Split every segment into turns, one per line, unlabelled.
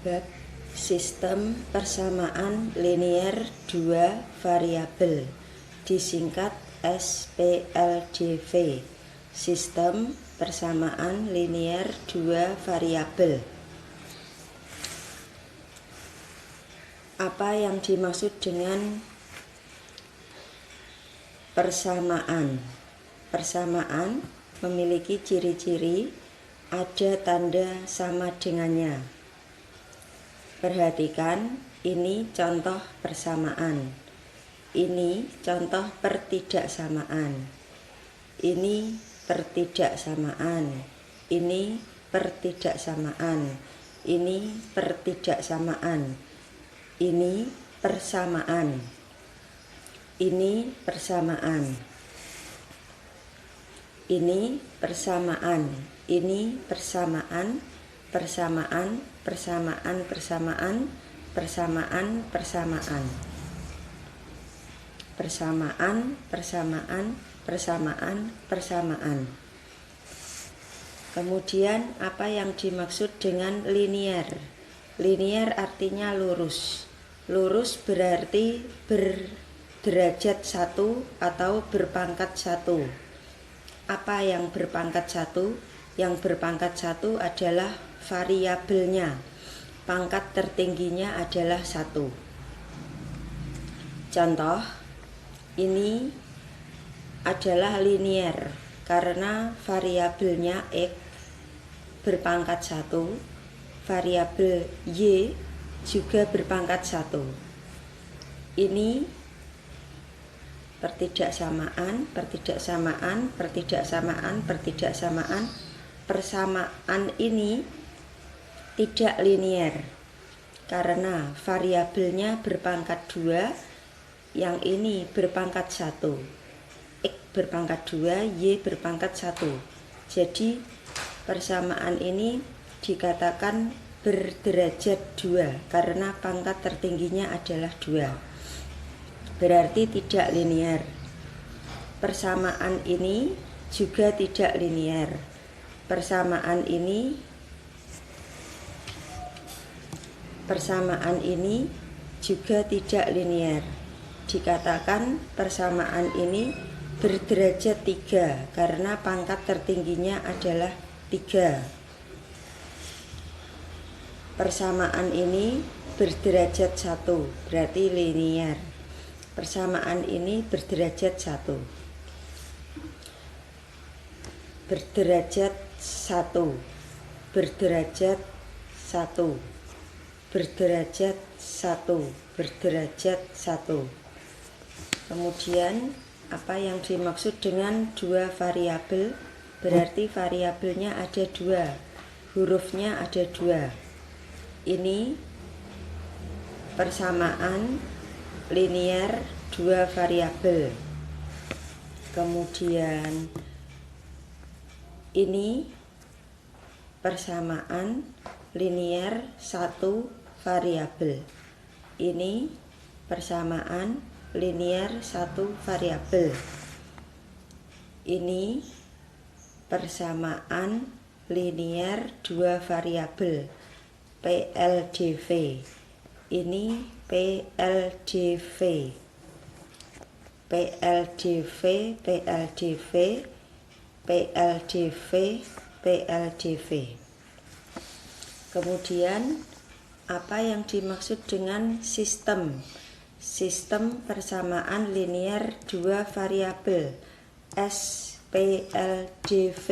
Bab sistem persamaan linier dua variabel, disingkat SPLDV. Sistem persamaan linier dua variabel. Apa yang dimaksud dengan persamaan? Persamaan memiliki ciri-ciri, ada tanda sama dengannya. Perhatikan, ini contoh persamaan. Ini contoh pertidaksamaan. Ini pertidaksamaan. Ini pertidaksamaan. Ini pertidaksamaan. Ini persamaan. Ini persamaan. Ini persamaan. Ini persamaan. Persamaan, persamaan, persamaan, persamaan, persamaan. Persamaan, persamaan, persamaan, persamaan. Kemudian apa yang dimaksud dengan linier? Linier artinya lurus. Lurus berarti berderajat satu atau berpangkat satu. Apa yang berpangkat satu? Yang berpangkat satu adalah variabelnya. Pangkat tertingginya adalah 1. Contoh, ini adalah linier karena variabelnya X berpangkat 1, variabel Y juga berpangkat 1. Ini pertidaksamaan, pertidaksamaan, pertidaksamaan, pertidaksamaan. Persamaan ini tidak linier karena variabelnya berpangkat 2, yang ini berpangkat 1. X berpangkat 2, Y berpangkat 1. Jadi persamaan ini dikatakan berderajat 2 karena pangkat tertingginya adalah 2. Berarti tidak linier. Persamaan ini juga tidak linier. Persamaan ini juga tidak linier. Dikatakan persamaan ini berderajat 3 karena pangkat tertingginya adalah 3. Persamaan ini berderajat 1 berarti linier. Persamaan ini berderajat 1. Berderajat 1, berderajat 1, berderajat 1, berderajat 1. Kemudian apa yang dimaksud dengan dua variabel? Berarti variabelnya ada 2, hurufnya ada 2. Ini persamaan linier dua variabel. Kemudian ini persamaan linier 1 variabel. Ini persamaan linier 1 variabel. Ini persamaan linier 2 variabel. PLDV. Ini PLDV. PLDV, PLDV, PLDV, PLDV. Kemudian apa yang dimaksud dengan sistem? Sistem persamaan linier dua variabel, SPLDV.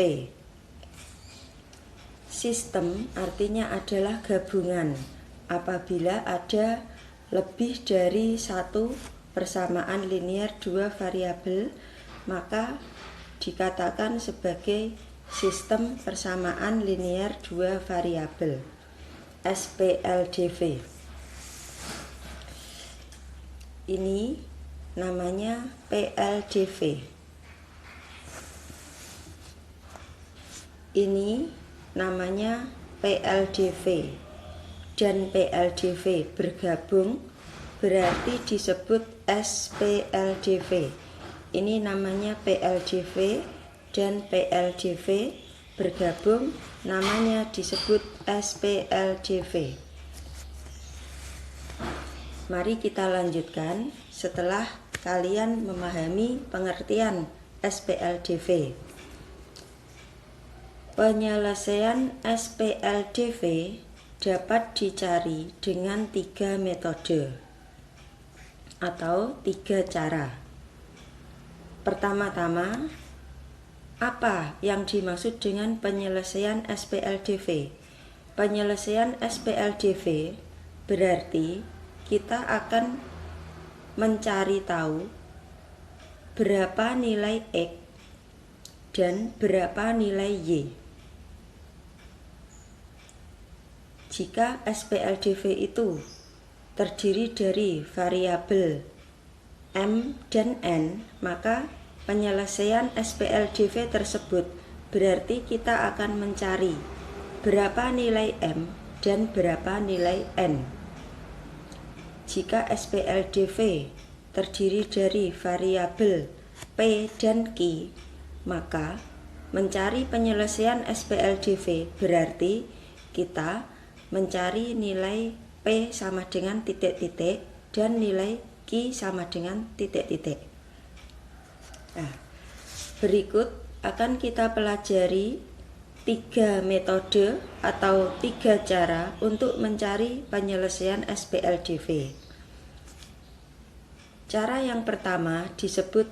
Sistem artinya adalah gabungan. Apabila ada lebih dari satu persamaan linier dua variabel, maka dikatakan sebagai sistem persamaan linier dua variabel, SPLDV. Ini namanya PLDV. Ini namanya PLDV. Dan PLDV bergabung berarti disebut SPLDV. Ini namanya PLDV dan PLDV bergabung namanya disebut SPLDV. Mari kita lanjutkan setelah kalian memahami pengertian SPLDV. Penyelesaian SPLDV dapat dicari dengan 3 metode atau 3 cara. Pertama-tama, apa yang dimaksud dengan penyelesaian SPLDV? Penyelesaian SPLDV berarti kita akan mencari tahu berapa nilai X dan berapa nilai Y. Jika SPLDV itu terdiri dari variabel M dan N, maka penyelesaian SPLDV tersebut berarti kita akan mencari berapa nilai M dan berapa nilai N. Jika SPLDV terdiri dari variabel P dan Q, maka mencari penyelesaian SPLDV berarti kita mencari nilai P sama dengan titik-titik dan nilai Q sama dengan titik-titik. Nah, berikut akan kita pelajari 3 metode atau 3 cara untuk mencari penyelesaian SPLDV. Cara yang pertama disebut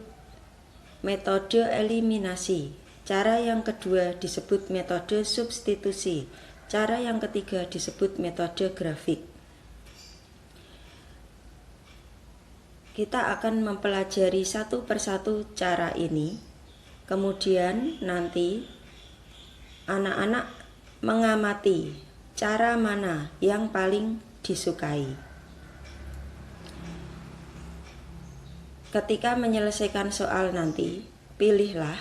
metode eliminasi. Cara yang kedua disebut metode substitusi. Cara yang ketiga disebut metode grafik. Kita akan mempelajari satu persatu cara ini. Kemudian nanti anak-anak mengamati cara mana yang paling disukai. Ketika menyelesaikan soal nanti, pilihlah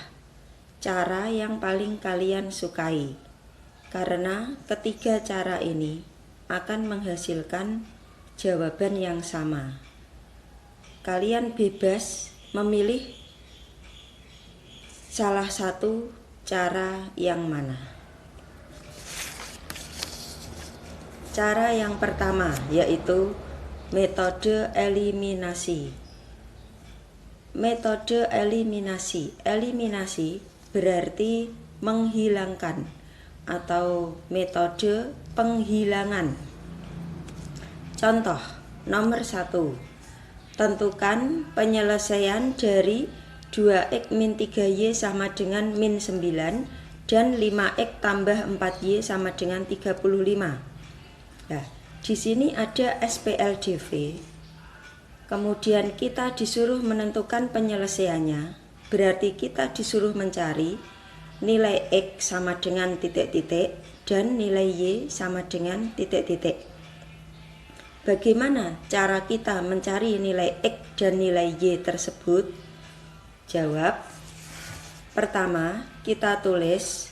cara yang paling kalian sukai, karena ketiga cara ini akan menghasilkan jawaban yang sama. Kalian bebas memilih salah satu cara yang mana. Cara yang pertama yaitu metode eliminasi. Metode eliminasi. Eliminasi berarti menghilangkan atau metode penghilangan. Contoh nomor 1. Tentukan penyelesaian dari 2x min 3y sama dengan min 9 dan 5x tambah 4y sama dengan 35. Nah, di sini ada SPLDV. Kemudian kita disuruh menentukan penyelesaiannya. Berarti kita disuruh mencari nilai x sama dengan titik-titik dan nilai y sama dengan titik-titik. Bagaimana cara kita mencari nilai x dan nilai y tersebut? Jawab. Pertama, kita tulis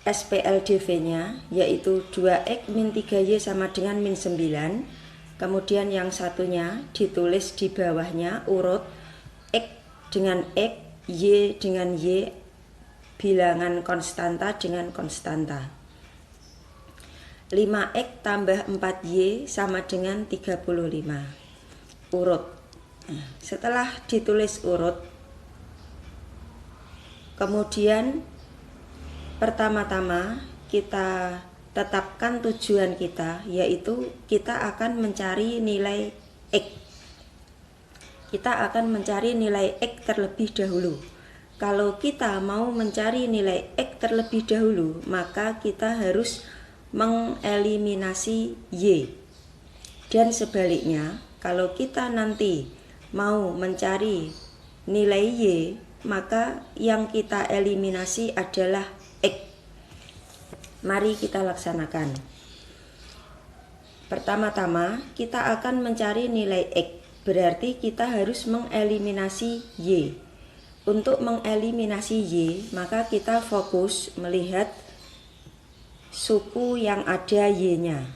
SPLDV-nya yaitu 2x min 3y sama dengan min 9. Kemudian yang satunya ditulis di bawahnya urut x dengan x, y dengan y, bilangan konstanta dengan konstanta. 5x tambah 4y sama dengan 35. Urut. Setelah ditulis urut, kemudian pertama-tama kita tetapkan tujuan kita, yaitu kita akan mencari nilai x. Kita akan mencari nilai x terlebih dahulu. Kalau kita mau mencari nilai x terlebih dahulu, maka kita harus mengeliminasi y. Dan sebaliknya, kalau kita nanti mau mencari nilai y, maka yang kita eliminasi adalah x. Mari kita laksanakan. Pertama-tama kita akan mencari nilai x, berarti kita harus mengeliminasi y. Untuk mengeliminasi y, maka kita fokus melihat suku yang ada y-nya.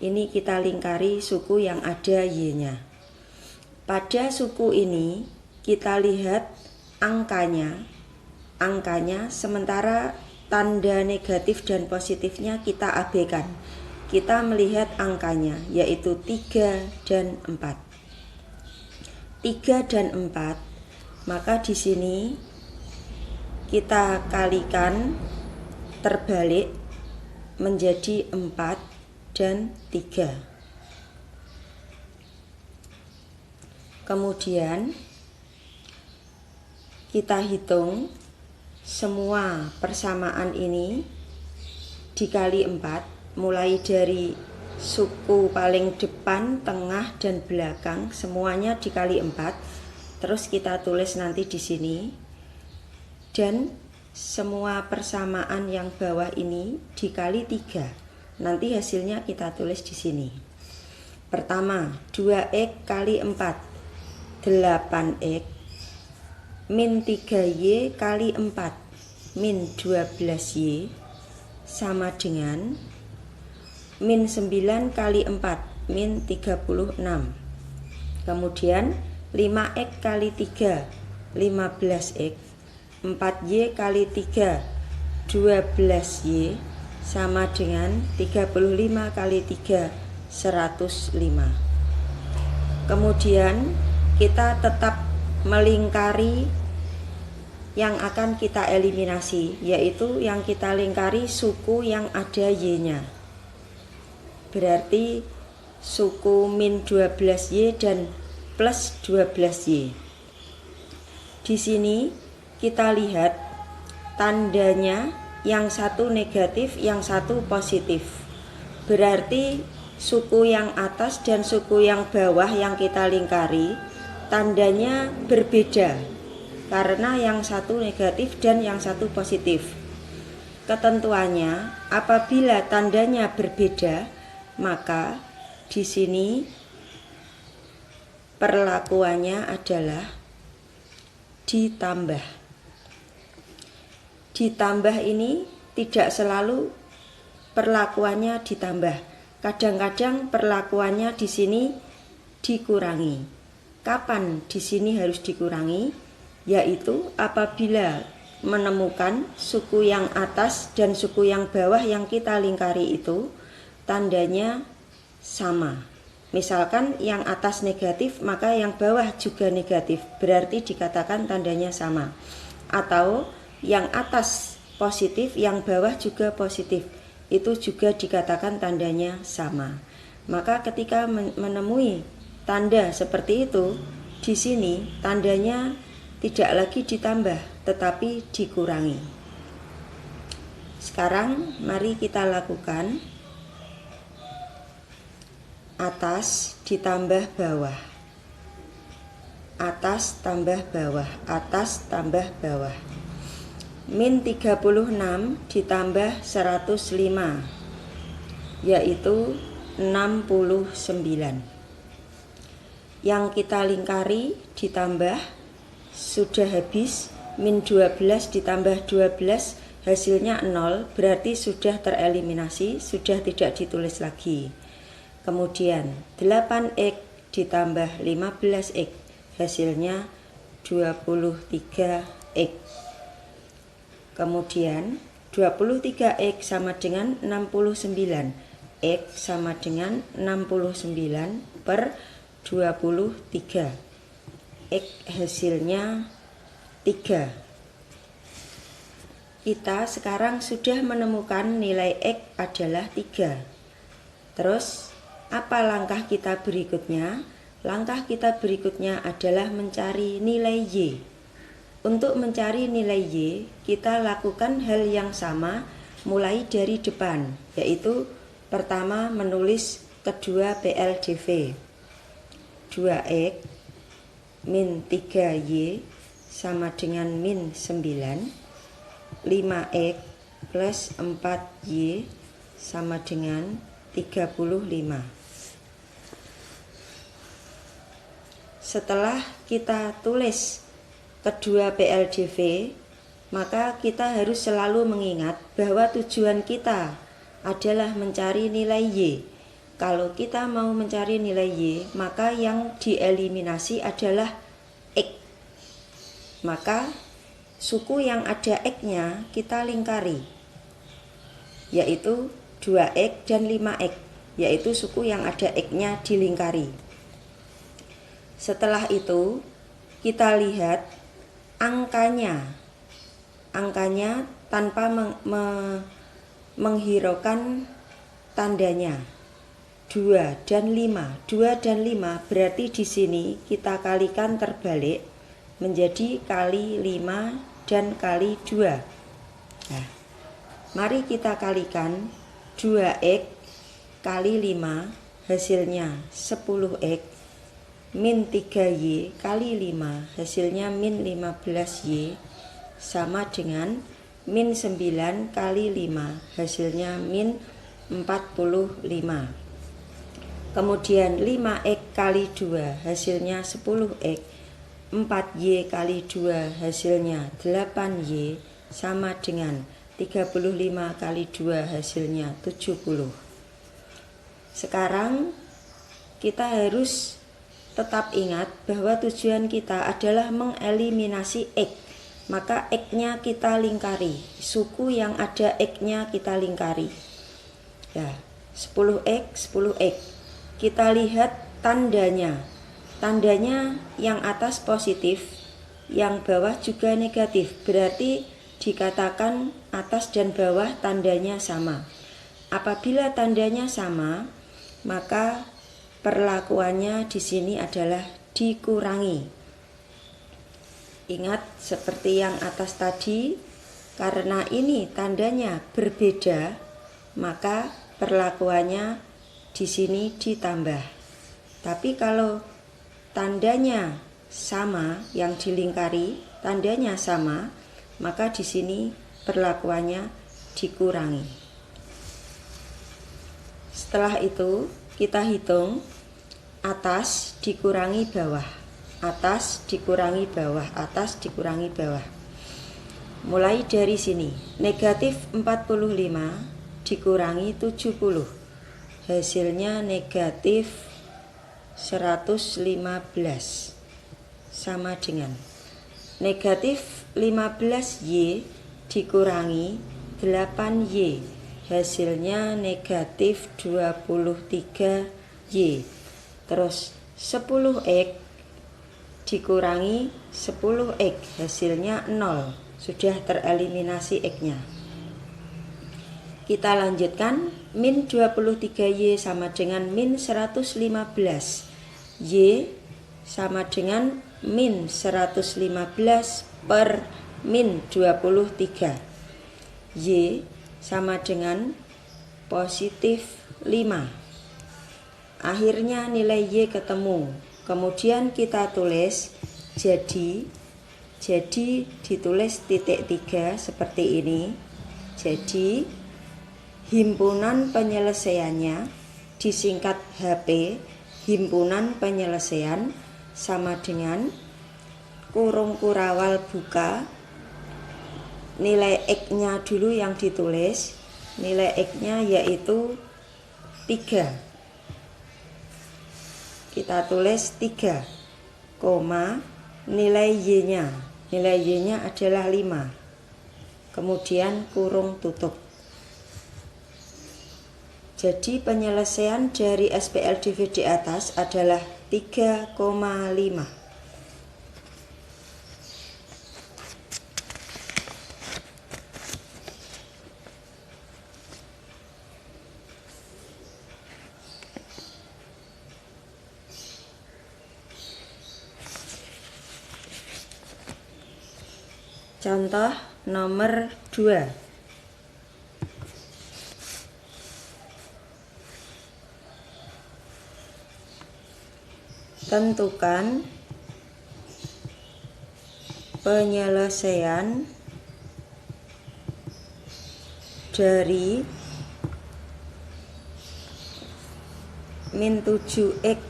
Ini kita lingkari suku yang ada y-nya. Pada suku ini kita lihat angkanya, sementara tanda negatif dan positifnya kita abaikan. kita melihat angkanya, yaitu 3 dan 4. 3 dan 4, maka di sini kita kalikan terbalik menjadi 4 dan 3. Kemudian kita hitung semua persamaan ini dikali 4, mulai dari suku paling depan, tengah, dan belakang, semuanya dikali 4. Terus kita tulis nanti di sini. Dan semua persamaan yang bawah ini dikali 3. Nanti hasilnya kita tulis di sini. Pertama, 2x kali 4, 8x, min 3y kali 4, min 12y, sama dengan min 9 kali 4, min 36. Kemudian 5x kali 3, 15x, 4y kali 3, 12y, sama dengan 35 kali 3, 105. Kemudian kita tetap melingkari yang akan kita eliminasi, yaitu yang kita lingkari suku yang ada y-nya. Berarti suku min 12y dan plus 12y. Di sini kita lihat tandanya, yang satu negatif, yang satu positif. Berarti suku yang atas dan suku yang bawah yang kita lingkari tandanya berbeda, karena yang satu negatif dan yang satu positif. Ketentuannya, apabila tandanya berbeda, maka di sini perlakuannya adalah ditambah. Ditambah ini tidak selalu perlakuannya ditambah. Kadang-kadang perlakuannya di sini dikurangi. Kapan di sini harus dikurangi? Yaitu apabila menemukan suku yang atas dan suku yang bawah yang kita lingkari itu tandanya sama. Misalkan yang atas negatif, maka yang bawah juga negatif, berarti dikatakan tandanya sama. Atau yang atas positif, yang bawah juga positif, itu juga dikatakan tandanya sama. Maka ketika menemui tanda seperti itu, di sini tandanya tidak lagi ditambah, tetapi dikurangi. Sekarang mari kita lakukan atas ditambah bawah, atas tambah bawah, atas tambah bawah. Min 36 ditambah 105, yaitu 69. Yang kita lingkari ditambah, sudah habis. Min 12 ditambah 12 hasilnya 0, berarti sudah tereliminasi, sudah tidak ditulis lagi. Kemudian 8x ditambah 15x hasilnya 23x. Kemudian 23x sama dengan 69. X sama dengan 69 per 23. X hasilnya 3. Kita sekarang sudah menemukan nilai X adalah 3. Terus apa langkah kita berikutnya? Langkah kita berikutnya adalah mencari nilai Y. Untuk mencari nilai Y, kita lakukan hal yang sama mulai dari depan, yaitu pertama menulis kedua PLDV. 2x min 3y sama dengan min 9. 5x plus 4y sama dengan 35. Setelah kita tulis kedua PLDV, maka kita harus selalu mengingat bahwa tujuan kita adalah mencari nilai Y. Kalau kita mau mencari nilai Y, maka yang dieliminasi adalah X. Maka suku yang ada X-nya kita lingkari, yaitu 2X, dan 5X, yaitu suku yang ada X-nya dilingkari. Setelah itu kita lihat angkanya tanpa menghiraukan tandanya. 2 dan 5. 2 dan 5 berarti di sini kita kalikan terbalik menjadi kali 5 dan kali 2. Nah, mari kita kalikan 2X kali 5 hasilnya 10X min 3Y kali 5 hasilnya min 15Y sama dengan min 9 kali 5 hasilnya min 45. Kemudian 5X kali 2 hasilnya 10X, 4Y kali 2 hasilnya 8Y sama dengan 35 kali 2 hasilnya 70. Sekarang kita harus tetap ingat bahwa tujuan kita adalah mengeliminasi X. Maka X-nya kita lingkari, suku yang ada X-nya kita lingkari. Ya, 10X, 10X. Kita lihat tandanya. Tandanya yang atas positif, yang bawah juga negatif. Berarti dikatakan atas dan bawah tandanya sama. Apabila tandanya sama, maka perlakuannya di sini adalah dikurangi. Ingat seperti yang atas tadi, karena ini tandanya berbeda, maka perlakuannya di sini ditambah. Tapi kalau tandanya sama, yang dilingkari tandanya sama, maka di sini perlakuannya dikurangi. Setelah itu kita hitung atas dikurangi bawah, atas dikurangi bawah, atas dikurangi bawah. Mulai dari sini, negatif 45 dikurangi 70. Hasilnya negatif 115 sama dengan negatif 15Y dikurangi 8Y. Hasilnya negatif 23Y. Terus 10X dikurangi 10X hasilnya 0. Sudah tereliminasi X-nya. Kita lanjutkan, min 23Y sama dengan min 115. Y sama dengan min 115 per min 23. Y sama dengan positif 5. Akhirnya nilai Y ketemu. Kemudian kita tulis jadi ditulis titik 3 seperti ini. Jadi himpunan penyelesaiannya disingkat HP, himpunan penyelesaian sama dengan kurung kurawal buka, nilai X-nya dulu yang ditulis, nilai X-nya yaitu 3. Kita tulis 3, koma, nilai Y-nya adalah 5. Kemudian kurung tutup. Jadi penyelesaian dari SPLDV di atas adalah 3,5. Contoh nomor 2. Tentukan penyelesaian dari min 7X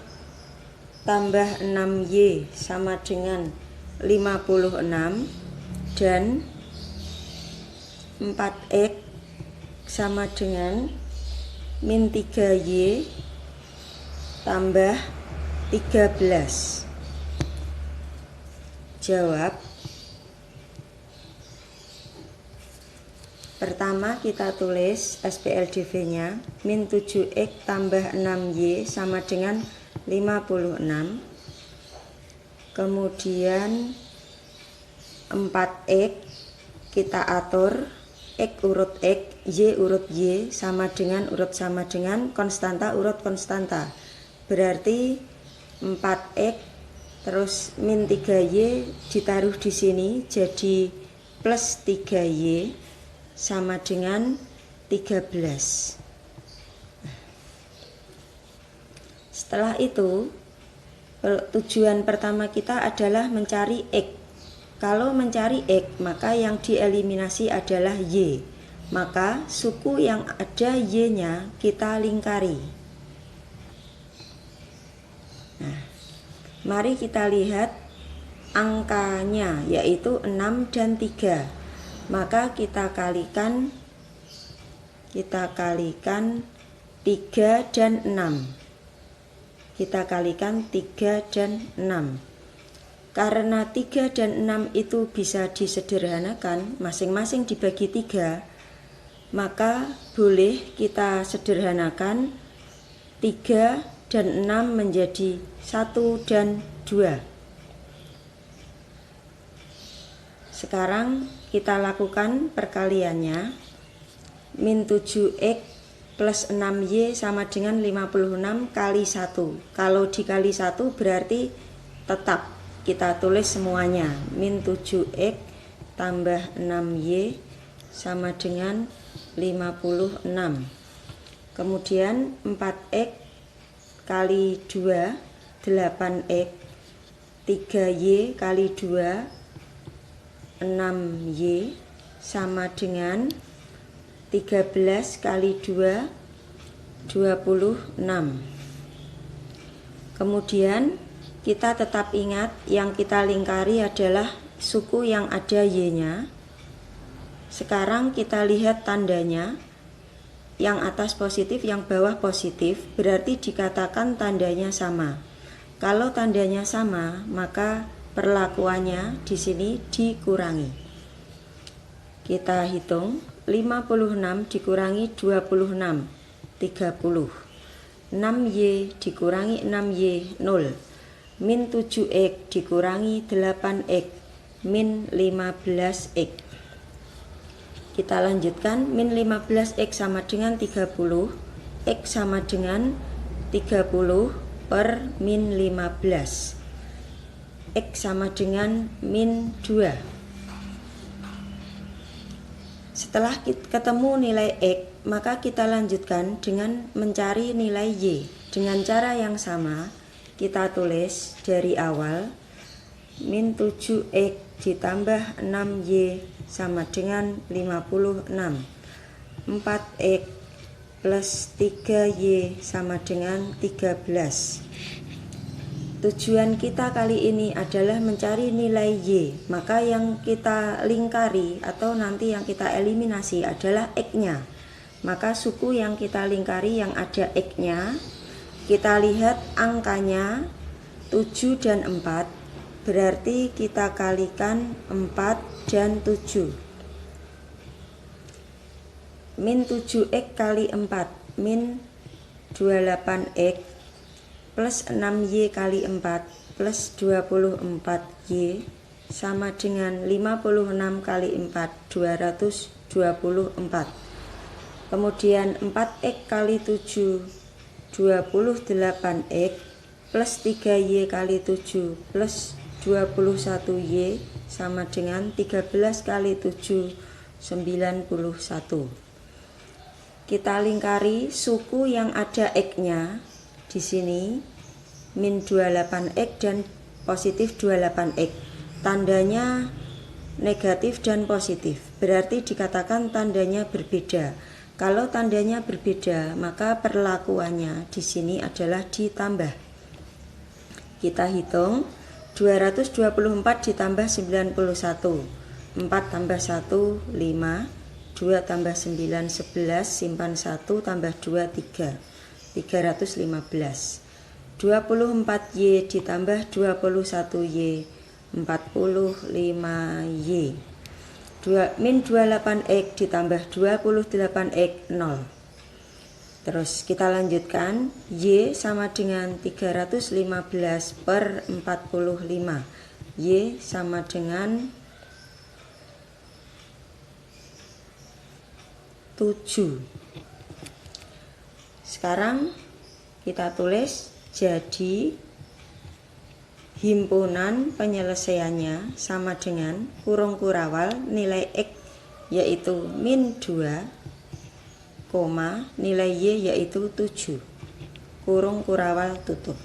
tambah 6Y sama dengan 56 dan 4X sama dengan min 3Y tambah 13. Jawab. Pertama kita tulis SPLDV-nya min 7X tambah 6Y sama dengan 56. Kemudian 4X kita atur X urut X, Y urut Y sama dengan konstanta urut konstanta. Berarti 4X terus min 3Y ditaruh di sini jadi plus 3Y sama dengan 13. Setelah itu tujuan pertama kita adalah mencari X. Kalau mencari X maka yang dieliminasi adalah Y. Maka suku yang ada Y-nya kita lingkari. Nah, mari kita lihat angkanya yaitu 6 dan 3. Maka kita kalikan 3 dan 6. Kita kalikan 3 dan 6. Karena 3 dan 6 itu bisa disederhanakan, masing-masing dibagi 3, maka boleh kita sederhanakan 3 dan 6 menjadi 1 dan 2. Sekarang kita lakukan perkaliannya. Min 7X plus 6Y sama dengan 56 kali 1. Kalau dikali 1 berarti tetap kita tulis semuanya. Min 7X tambah 6Y sama dengan 56. Kemudian 4X kali 2 8X, 3Y kali 2 6Y sama dengan 13 kali 2 26. Kemudian kita tetap ingat yang kita lingkari adalah suku yang ada Y-nya. Sekarang kita lihat tandanya. Yang atas positif, yang bawah positif, berarti dikatakan tandanya sama. Kalau tandanya sama, maka perlakuannya di sini dikurangi. Kita hitung 56 dikurangi 26, 30. 6Y dikurangi 6Y, 0. Min 7X dikurangi 8X, min 15X. Kita lanjutkan, min 15X sama dengan 30, X sama dengan 30 per min 15. X sama dengan min 2. Setelah ketemu nilai X, maka kita lanjutkan dengan mencari nilai Y. Dengan cara yang sama, kita tulis dari awal min 7X ditambah 6Y sama dengan 56. 4X plus 3Y sama dengan 13. Tujuan kita kali ini adalah mencari nilai Y. Maka yang kita lingkari atau nanti yang kita eliminasi adalah X-nya. Maka suku yang kita lingkari yang ada X-nya, kita lihat angkanya 7 dan 4. Berarti kita kalikan 4 dan 7. Min 7X kali 4, min 28X plus 6Y kali 4 plus 24Y sama dengan 56 kali 4, 224. Kemudian 4X kali 7, 28X plus 3Y kali 7 plus 21Y sama dengan 13 kali 7, 91. Kita lingkari suku yang ada X-nya. Di sini min 28X dan positif 28X. Tandanya negatif dan positif. Berarti dikatakan tandanya berbeda. Kalau tandanya berbeda, maka perlakuannya di sini adalah ditambah. Kita hitung 224 ditambah 91. 4 tambah 1 5, 2 tambah 9 11, simpan 1 tambah 2 3. 315. 24Y ditambah 21Y, 45Y. min 28X ditambah 28X 0. Terus kita lanjutkan, Y sama dengan 315 per 45. Y sama dengan 7. Sekarang kita tulis, jadi himpunan penyelesaiannya sama dengan kurung kurawal nilai X yaitu min 2, nilai Y yaitu 7, kurung kurawal tutup.